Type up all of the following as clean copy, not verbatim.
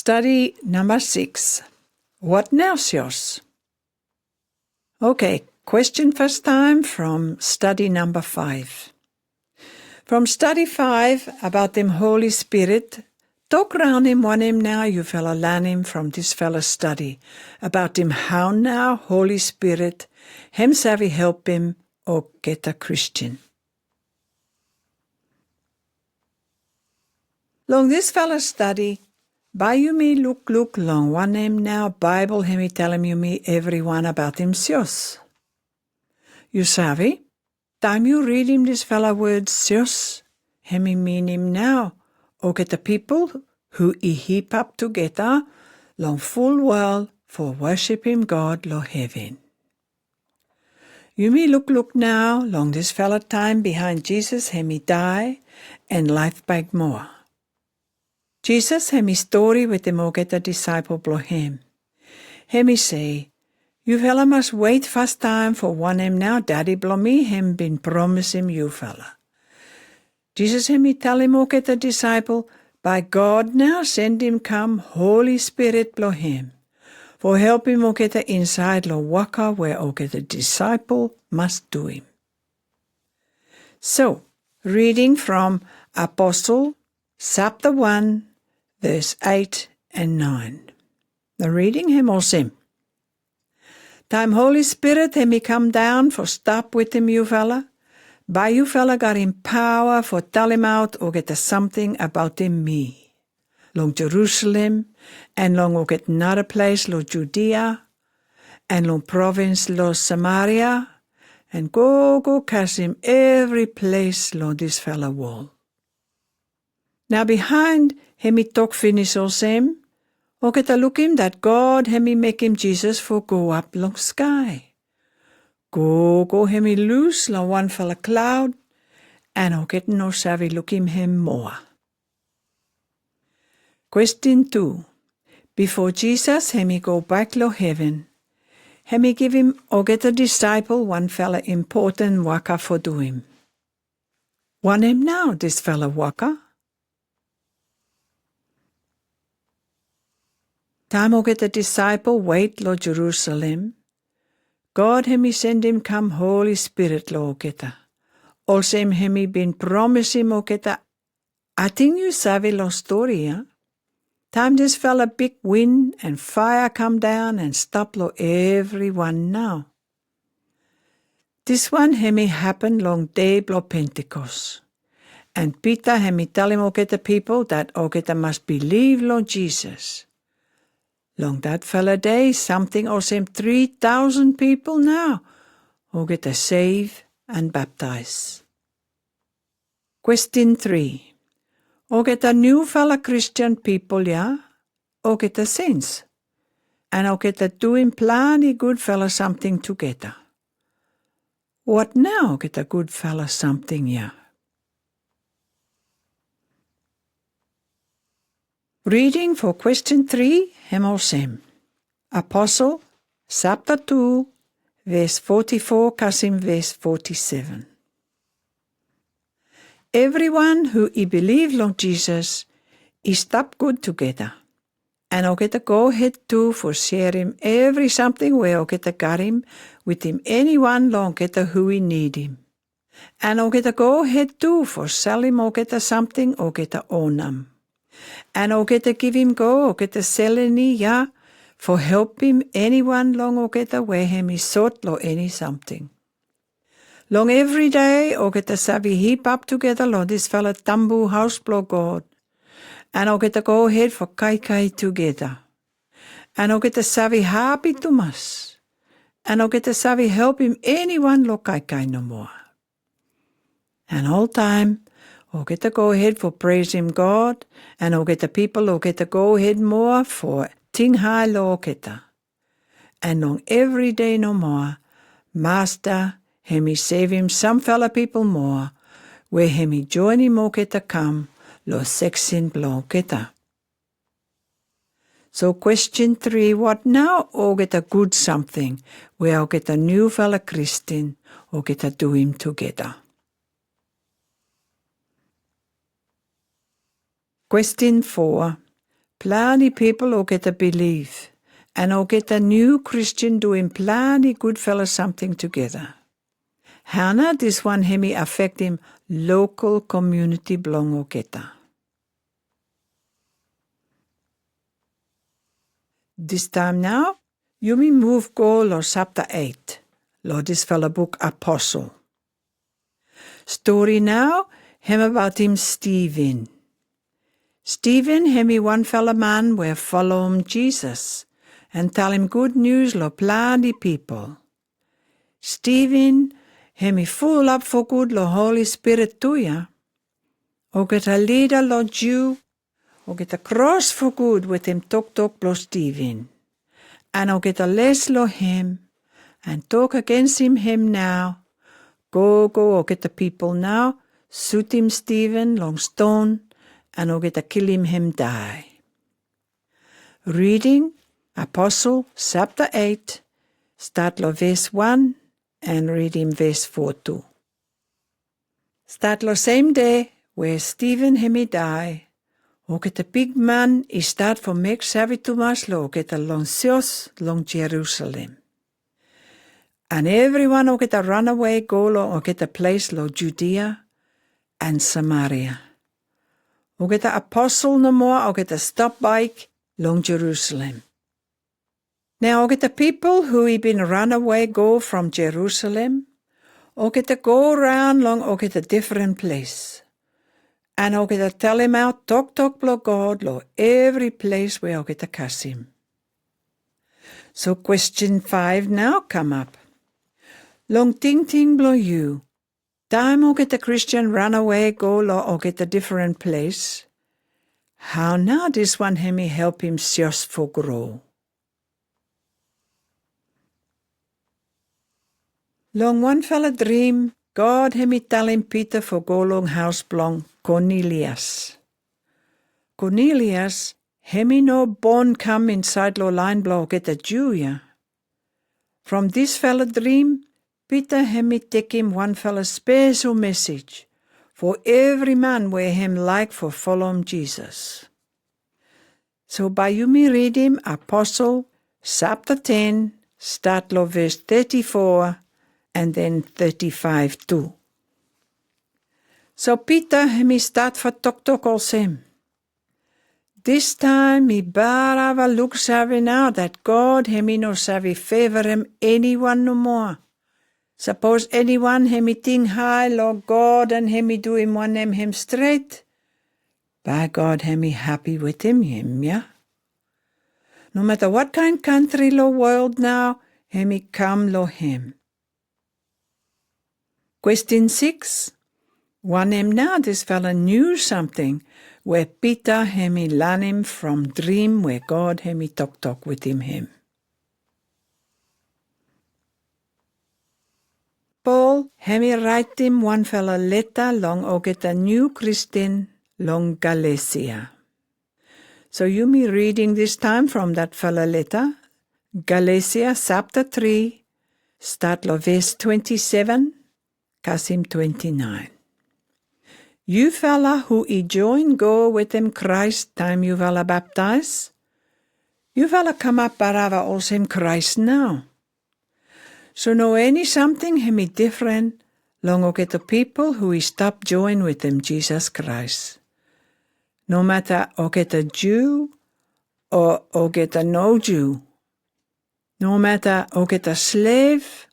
Study number 6. What now, Sios? Okay, question first time from study number 5. From study 5 about them Holy Spirit, talk round him one him now, you fella learn him from this fella's study about him how now Holy Spirit, him savvy help him or get a Christian. Long this fella's study, by you me look long one him now Bible him tell him you me everyone about him sios. You savvy? Time you read him this fella words sios, him mean him now, or get the people who he heap up together long full well for worship him God lo heaven. You me look now long this fella time behind Jesus him he die and life back more. Jesus hem his story with him or get a disciple blo him. Hem he say, you fella must wait fast time for one him now daddy blo me him been promise him you fella. Jesus hem he tell him or get a disciple, by God now send him come Holy Spirit blo him. For help him or get a inside lo waka where or get a disciple must do him. So, reading from Apostle chapter 1, verse 8 and 9. The reading him also. Time Holy Spirit him he come down for stop with him you fella. By you fella got him power for tell him out or get a something about him me. Long Jerusalem and long or get another place lo Judea and long province lo Samaria and go cast him every place lo this fella wall. Now behind him he talk finish all same, or get a look him that God him he make him Jesus for go up long sky. Go him he loose long one fella cloud, and or get no savvy look him more. Question 2. Before Jesus him he go back lo heaven, him he give him or get a disciple one fella important waka for do him. One him now this fella waka. Time or get a disciple wait lo Jerusalem. God him he send him come Holy Spirit lo geta. Also him he been promise him o geta. I think you savvy lo story, huh? Time this fella big wind and fire come down and stop lo everyone now. This one him he happen long day blo Pentecost. And Peter him he tell him o geta people that o geta must believe lo Jesus. Long that fella day, something or same 3,000 people now who get a save and baptize. Question 3. Or get a new fella Christian people, yeah? Or get a saints? And or get a doing plenty good fella something together. What now get a good fella something, yeah? Reading for question 3, hem or same. Apostle, chapter 2, verse 44, kasim verse 47. Everyone who believe long Jesus, he stop good together. And I'll get a go ahead too for share him every something where I'll get a got him with him anyone long get a who he need him. And I'll get a go ahead too for sell him or get a something or get a own him. And or get a give him go, or get a sell any, yeah, for help him anyone long or get a wear him his sort lo any something. Long every day, or get a savvy heap up together lo this fella tambu house blow God. And or get a go ahead for kai together. And or get a savvy happy to mas. And or get a savvy help him anyone lo kai no more. And all time, or get to go ahead for praise him God, and or get the people or get to go ahead more for ting high lo geta. And on every day no more, Master, him he save him some fella people more, where him he join him o geta come, lo sexin blo geta. So question 3, what now o get a good something, where o get a new fella Christian, o get a do him together. Question 4. plenty people who get to believe, and who get a new Christian doing plenty good fellas something together. Hana this one hemi affect him local community Blong oketa. This time now, you may move go lo chapter 8, lo this fella book Apostle. Story now, him about him Stephen. Stephen, hemi one fella man where follow him Jesus and tell him good news lo plenty people. Stephen, hemi full up for good lo Holy Spirit too ya. O get a leader lo Jew, o get a cross for good with him talk lo Stephen. And o get a less lo him, and talk against him now. Go, o get the people now, shoot him Stephen long stone, and o get a kill him die. Reading Apostle chapter 8, start lo verse 1, and read him verse 4 too. Start lo same day, where Stephen hemi die, o get a big man I start for make savitumas lo get a long sios long Jerusalem. And everyone o get a runaway go lo o get a place lo Judea and Samaria. O get a apostle no more o get a stop bike long Jerusalem. Now o get a people who I been run away go from Jerusalem, o get a go around long o get a different place. And o get a tell him out talk lo God lo every place where o get a cuss him. So question 5 now come up. Long ting blow you. Time o get a Christian run away go lo o get a different place. How now this one hemi help him just for grow. Long one fella dream, God hemi tell him Peter for go long house Blong Cornelius. Cornelius hemi no born come inside lo line blow get a Jew ya. From this fella dream, Peter hemi take him one fella special message for every man where him like for follow him Jesus. So by you me read him Apostle chapter 10, start lo verse 34 and then 35 too. So Peter hemi start for talk also him. This time he barava look savvy now that God hemi no savvy favor him anyone no more. Suppose anyone hemi think high Lord God and hemi do him one him straight. By God hemi happy with him, yeah. No matter what kind country lo world now, hemi come lo him. Question 6. One him now this fella knew something where Peter hemi learn him from dream where God hemi talk with him. Paul hemi write him one fella letter long o get a new Christian long Galatia. So you me reading this time from that fella letter, Galatia chapter 3, start lo verse 27, Kasim 29. You fella who I join go with him Christ time you fella baptize, you fella come up barava also him Christ now. So no any something hemi different long o get the people who I stop join with him Jesus Christ. No matter o get a Jew or o get a no Jew. No matter o get a slave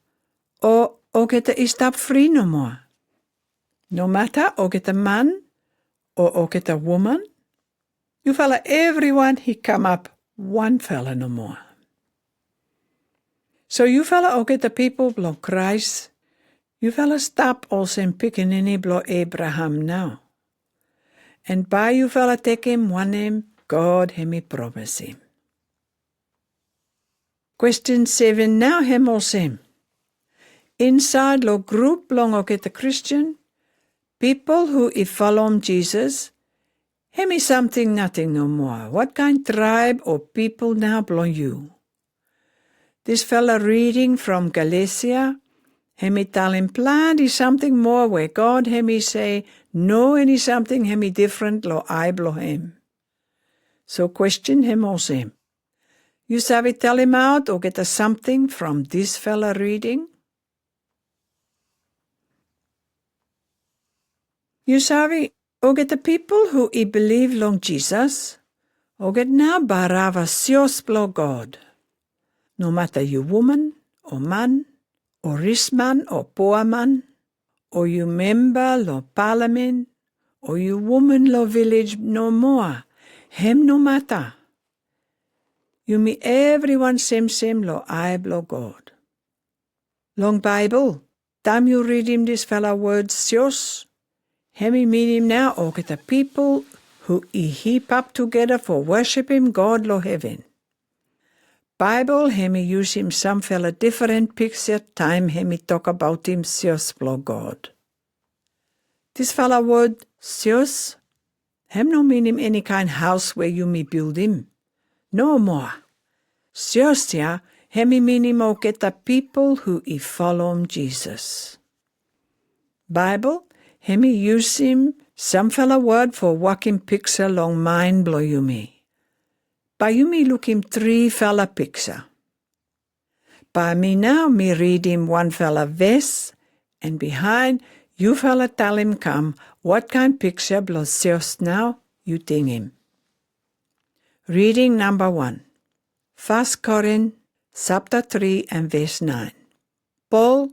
or o get a stop free no more. No matter o get a man or o get a woman. You fella everyone he come up one fella no more. So you fella o get the people blow Christ. You fella stop also in picking any blow Abraham now. And by you fella take him one him, God hemi promise him. Question 7 now him also him. Inside lo group long o get a Christian, people who I follow him Jesus, hemi something nothing no more. What kind tribe or people now blow you? This fella reading from Galatia, hemi tell him plenty something more where God hemi say, no any something hemi different lo I blow him. So question him also. You sabi tell him out or get a something from this fella reading? You sabi, o get the people who believe long Jesus, o get na barava sios blo God. No matter you woman, or man, or rich man, or poor man, or you member lo parliament, or you woman lo village no more, hem no matter. You me everyone same lo I blo God. Long Bible, time you read him this fella words sios, hemi mean him now, or get the people who heap up together for worship him God lo heaven. Bible hemi use him some fella different picture time hemi talk about him sios blo God. This fella word sios, hem no mean him any kind house where you me build him. No more. Sios ya, hemi mean him o get the people who follow him Jesus. Bible, hemi use him some fella word for walking picture long mind blow you me. By you me look him 3 fella picture. By me now me read him 1 fella verse, and behind you fella tell him come what kind picture blow sios now you think him. Reading number 1. 1 Corinth chapter 3 and verse 9. Paul,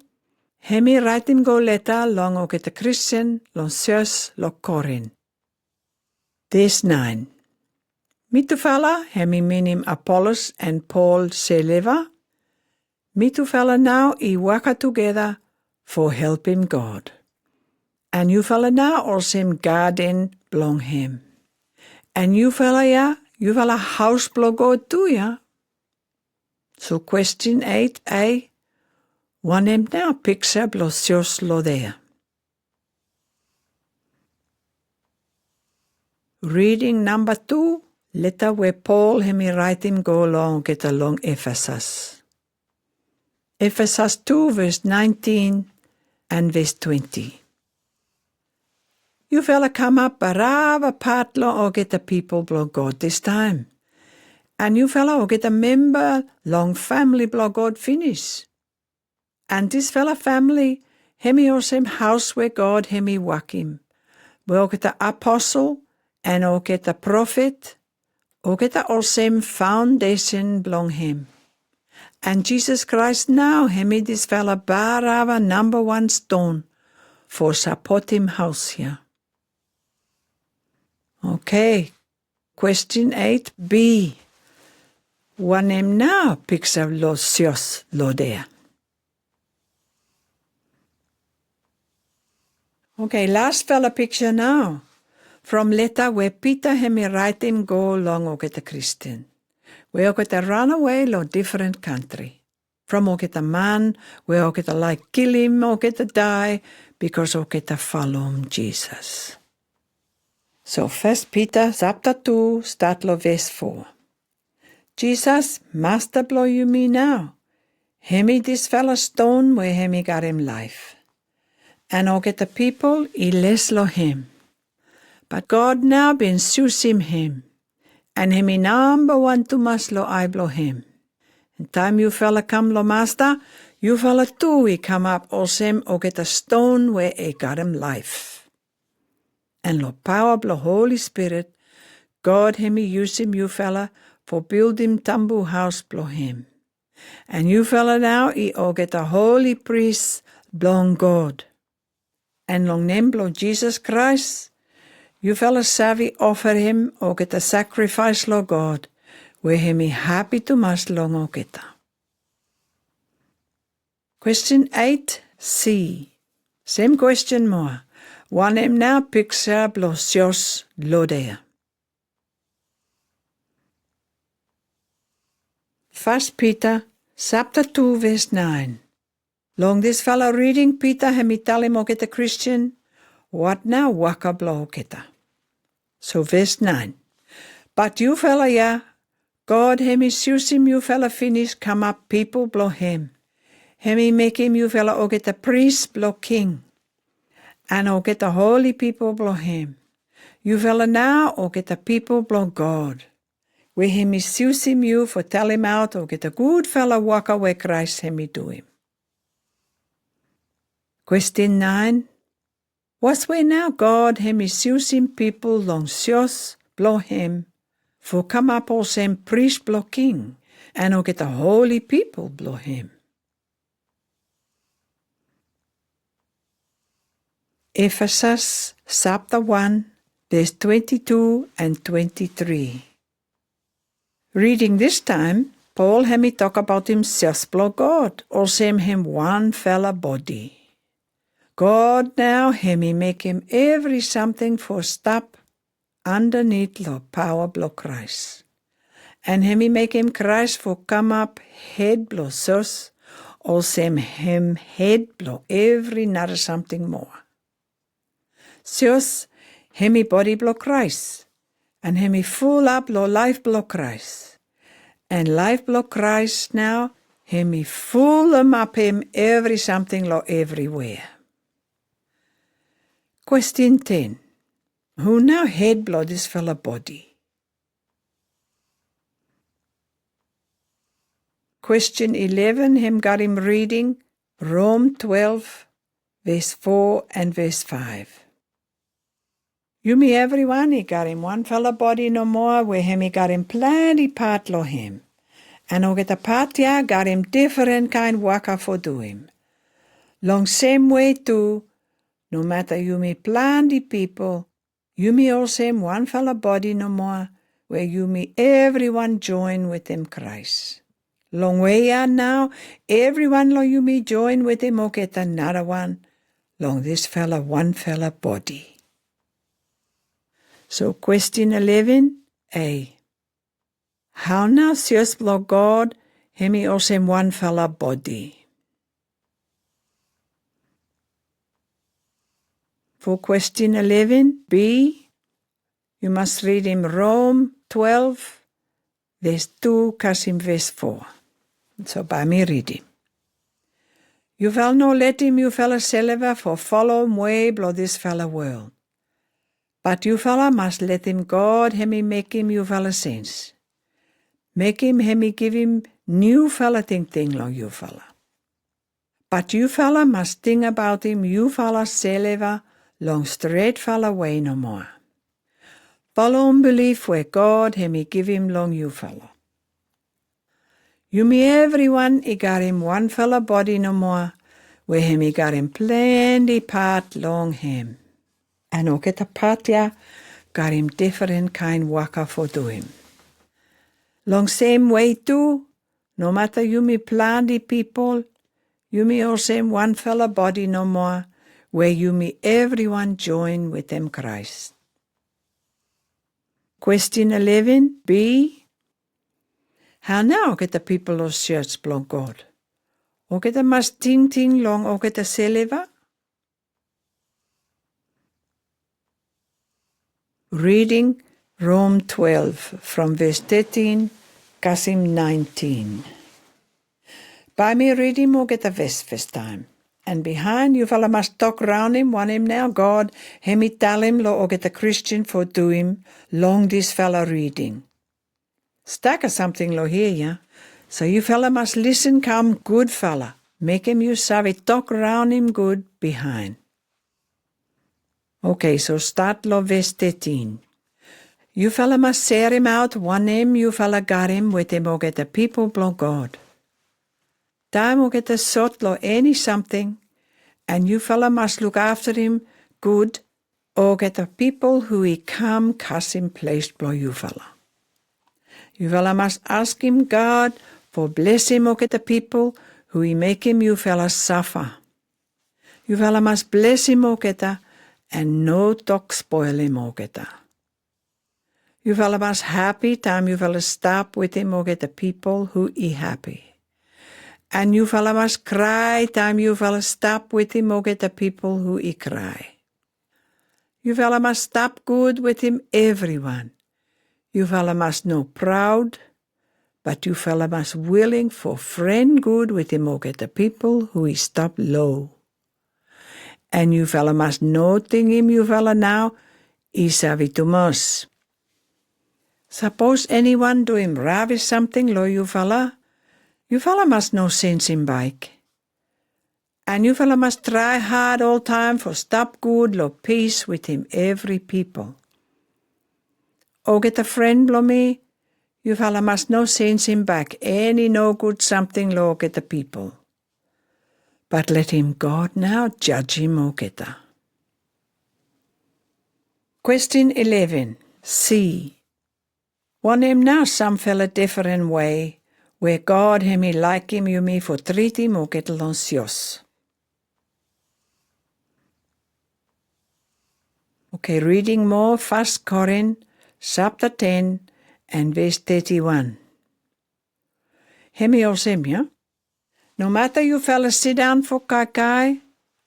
hemi write him go letter long o get a Christian long sios lo Corinth. Verse 9. Mitu fella hemi mean him Apollos and Paul seleva. Mitu fella now waka together for help him God. And you fella now also him garden belong him. And you fella you fella house belong God too So question 8a. One him now picture blo sios lo there. Reading number 2. Letter where Paul hemi write him go along get along Ephesus. Ephesus 2 verse 19 and verse 20. You fella come up barava part lo or get the people blo God this time. And you fella or get a member long family blo God finish. And this fella family hemi or same house where God hemi walk him. We get the apostle and or get the prophet. O get the all same foundation belong him. And Jesus Christ now hemi this fella barava number 1 stone for support him house here. Okay, question 8b. One him now picture los sios lo there. Okay, last fella picture now. From letter where Peter hemi write him go along o get a Christian. Where o get a run away lo different country. From o get a man where o get a like kill him o get a die because o get a follow him Jesus. So 1 Peter chapter 2 start lo verse 4. Jesus master blow you me now. Hemi this fella stone where hemi got him life. And o get the people less lo him. But God now been susim him, and hemi number 1 to mas lo I blow him. And time you fella come lo master, you fella too come up also o get a stone where got him life. And lo power blow Holy Spirit, God hemi use him you fella for build him tambu house blow him. And you fella now o get a holy priest blong God. And long name blow Jesus Christ, you fella savvy offer him o get a sacrifice lo God, where hemi happy to mas long o get. Question 8c. Same question more. One him now picture blo sios lo there. 1 Peter chapter 2 verse 9. Long this fella reading Peter hemi tell him o get a Christian. What now waka blow kita? So verse 9. But you fella God hemi use him you fella finish come up people blow him. Hemi make him you fella o get a priest blow king. And o get a holy people blow him. You fella now o get a people blow God. where hemi sius him you for tell him out or get a good fella waka where Christ hemi do him. Question 9. Was where now God hemi sius him people long sios blow him for come up all same priest blow king and or get a holy people blow him. Ephesus chapter 1 verse 22 and 23. Reading this time, Paul hemi talk about himself blow God, or same him one fella body. God now hemi make him every something for stop underneath lo power blow Christ. And hemi make him Christ for come up head blow sus, or same him head blow every another something more. Sus hemi body blow Christ, and hemi full up lo life blow Christ. And life blow Christ now, hemi full up him every something lo everywhere. Question 10. Who now head blow this fella body? Question 11, him got him reading Rome 12, verse 4 and verse 5. You me everyone, he got him one fella body no more, where him he got him plenty part lo him. And o get a part ya got him different kind waka for do him. Long same way too, no matter you me plenty people, you me all same one fella body no more, where you me everyone join with him Christ. Long way ya now, everyone lo you me join with him o get another one, long this fella one fella body. So question 11, A. How now sios blow God, hemi osem one fella body? For question 11, B. You must read him Rome 12, verse 2, kasim verse 4. So by me read him. You will no let him you fella selva for follow him way blow this fella world. But you fella must let him God hemi make him you fella sense. Make him hemi give him new fella think long you fella. But you fella must think about him you fella selva long straight fella way no more. Follow unbelief where God hemi give him long you fella. You me everyone he got him one fella body no more, where him he got him plenty part long him. And o get a part ya, got him different kind waka for do him. Long same way too, no matter you me plenty people, you me all same one fella body no more, where you me everyone join with them Christ. Question 11, B. How now get the people of church Blong God? O get a must ting long o get a seleva? Reading Rome 12 from verse 13, kasim 19. By me reading o get a verse first time. And behind you fella must talk round him, want him now God, hemi tell him lo o get a Christian for do him, long this fella reading. Stack or something lo here, yeah? So you fella must listen come good fella. Make him you savvy talk round him good behind. Okay, so start lo verse 13. You fella must share him out, one name you fella got him with him o get the people blow God. Time o get the sort lo any something, and you fella must look after him good, or get the people who he come cuss him placed blow you fella. You fella must ask him God for bless him o get the people who he make him you fella suffer. You fella must bless him o get the, and no talk spoil him o get the. You fella must happy time you fella stop with him o get the people who he happy. And you fella must cry time you fella stop with him o get the people who he cry. You fella must stop good with him everyone. You fella must no proud, but you fella must willing for friend good with him o get the people who he stop low. And you fella must no think him you fella now, he savvy too much. Suppose anyone do him ravish something lo you fella must know sense him bike. And you fella must try hard all time for stop good lo peace with him every people. O get a friend lo me, you fella must know sense him back any no good something lo get the people. But let him God now judge him o geta. Question 11. C. Want him now some fella different way, where God him he like him you me for treat him o get loncios. Okay, reading more 1 Corinth chapter 10 and verse 31. Hemi osem, ja? No matter you fella sit down for kai,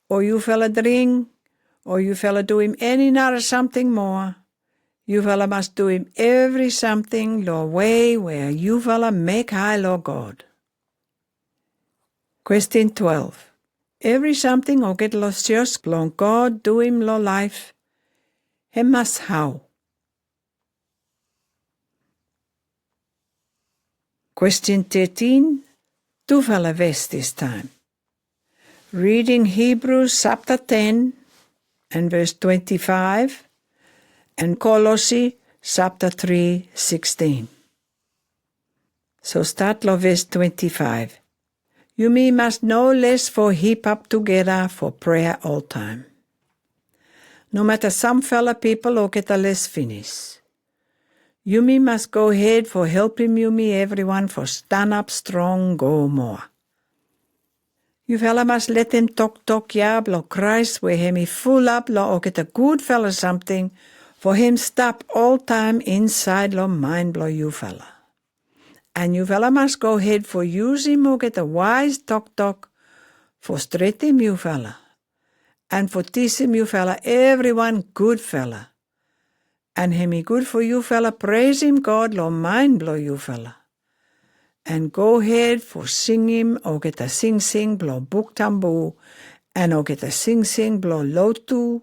or you fella drink, or you fella do him any nara something more, you fella must do him every something lo way where you fella make high lo God. Question 12. Every something o get lo sios glong God do him lo life, hem must how. Question 13. Two fella vest this time. Reading Hebrews chapter 10 and verse 25 and Colossi chapter 3:16. So start lo verse 25. You me must no less for heap up together for prayer all time. No matter some fella people or get a less finish. You me must go ahead for helping you me everyone for stand up strong go more. You fella must let them talk ya blo Christ where him full up lo or get a good fella something for him stop all time inside lo mind blow you fella. And you fella must go ahead for use him or get a wise talk for straight him you fella. And for teach him you fella everyone good fella. And him good for you fella praise him God lo mind blow you fella. And go ahead for sing him or get a sing blow book tambu and or get a sing blow lotu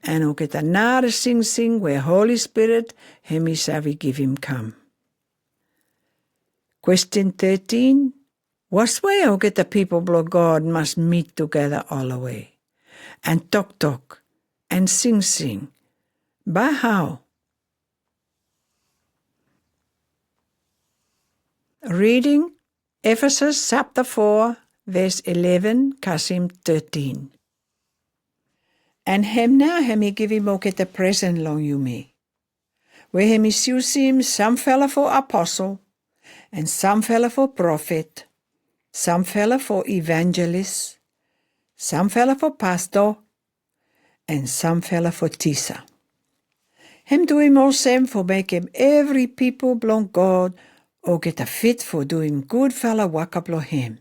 and or get another sing where Holy Spirit him shall give him come. Question 13. What's way or get the people blow God must meet together all the way and talk and sing. By how? Reading Ephesus chapter 4 verse 11 Kasim 13. And him now he give him o get a present long you me. Where him use him some fella for apostle and some fella for prophet, some fella for evangelist, some fella for pastor, and some fella for teacher. Him do him all same for make him every people belong God or get a fit for doing good fella waka blow him.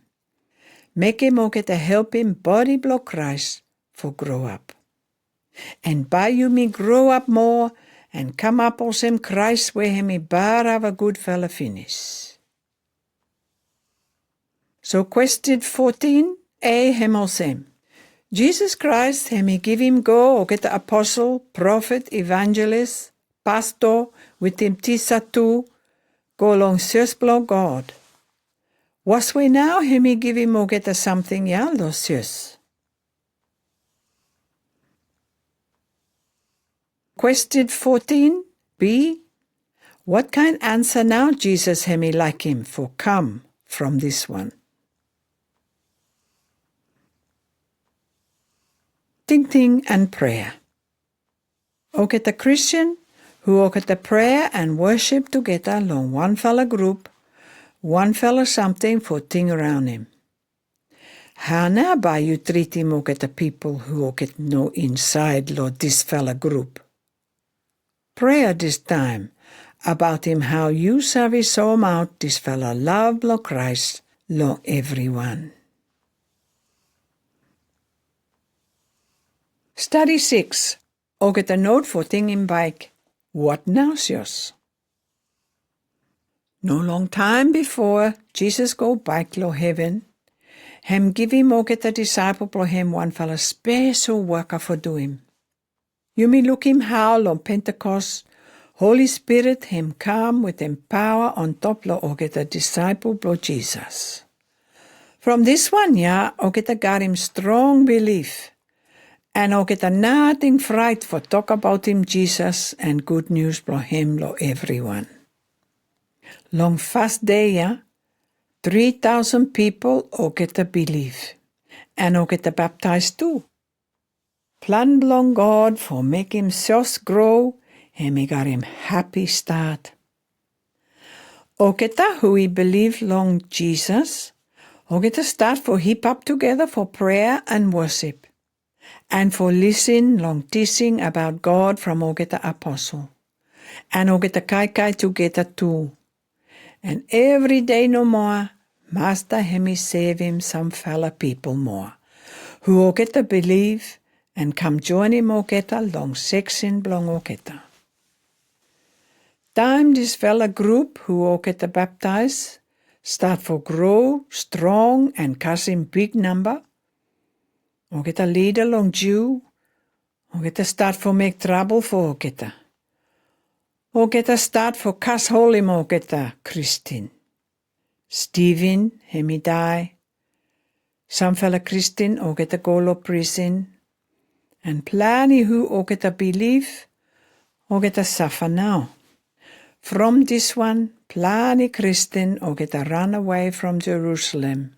Make him or get a help him body blow Christ for grow up. And by you me grow up more and come up all same Christ where him bar have a good fella finish. So question 14, A him all same. Jesus Christ him give him go or get the apostle, prophet, evangelist, pastor with him tisa too, go along sus blow God. Was we now him give him or get a something ya lo sus. Question 14, B. What kind answer now Jesus him like him for come from this one? Ting and prayer. O get a Christian who o get a prayer and worship together along one fella group, one fella something for ting around him. How now by you treat him o get a people who o get no inside lo this fella group? Prayer this time about him how you service so him out this fella love lo Christ lo everyone. Study 6. O get a note for thing in bike. What now, sirs? No long time before Jesus go back lo heaven, him give him o get a disciple pro him one fella special worker for do him. You me look him how lo Pentecost, Holy Spirit him come with him power on top lo o get a disciple blo Jesus. From this one, o get a got him strong belief. And o get a nothing fright for talk about him Jesus and good news blo him lo everyone. Long fast day, 3,000 people o get a believe. And o get a baptized too. Plan Blong God for make him just grow and he got him happy start. O get a who he believe long Jesus, o get a start for heap up together for prayer and worship. And for listen long teaching about God from o get a apostle. And o get a kai together too. And every day no more, Master him save him some fella people more, who o get a believe and come join him o get a long section Blong o get a. Time this fella group who o get a baptize, start for grow strong and cause him big number. O get a leader long Jew, o get a start for make trouble for o get a. O get a start for cast hole him o get a Christian. Stephen, him he die. Some fella Christian o get a go lo prison. And plenty who o get a believe, o get a suffer now. From this one, plenty Christian o get a run away from Jerusalem.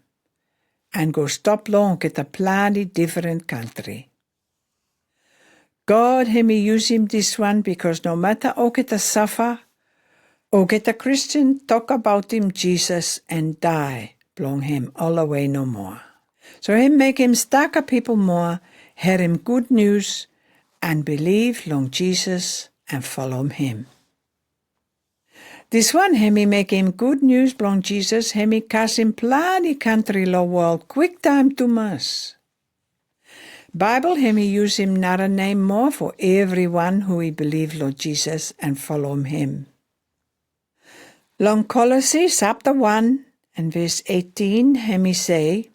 And go stop long get a plenty different country. God him use him this one because no matter o get a suffer, o get a Christian talk about him Jesus and die, Blong him all away no more. So him make him stack a people more, hear him good news, and believe long Jesus and follow him. This one him he make him good news Blong Jesus, him he cast him plenty country lo world quick time to mass. Bible him he use him not a name more for everyone who he believe Lord Jesus and follow him. Long Colossians chapter 1 and verse 18 him he say,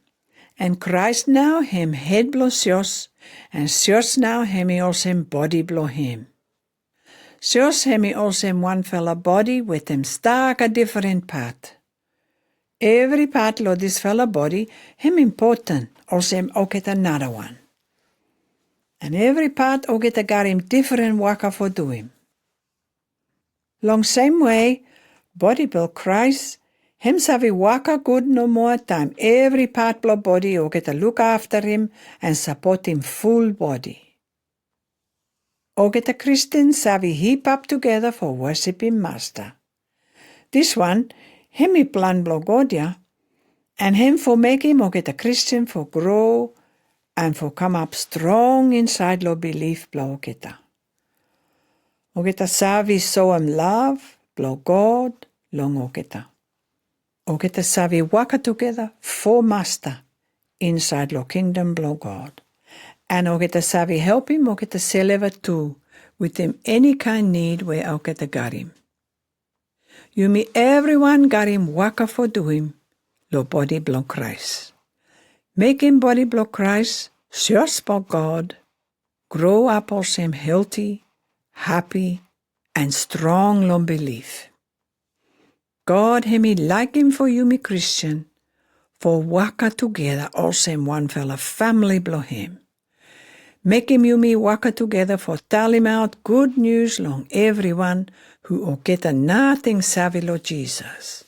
and Christ now him head blo sjos, and sjos now him he also him body blo him. Sjos him he also him one fella body with him stark a different part. Every part lo this fella body him important, also him o get another one. And every part o get a got him different waka for do him. Long same way, body blo Christ, him savi waka good no more time. Every part blo body o get a look after him and support him full body. O get a Christian savi heap up together for worshiping Master. This one, him he plan blo God ya, and him for make him o get a Christian for grow and for come up strong inside lo belief blo o get a. O get a savi so him love, blo God, long o get a. O get a savi waka together for Master inside lo kingdom blo God. And o get a savi help him o get a seleva too with him any kind need where o get a got him. You me everyone got him waka for do him lo body blo Christ. Make him body blo Christ, search for God, grow up also him healthy, happy, and strong long belief. God him he like him for you me Christian, for waka together also him one fella family blo him. Make him you me waka together for tell him out good news long everyone who o get a nothing savvy lo Jesus.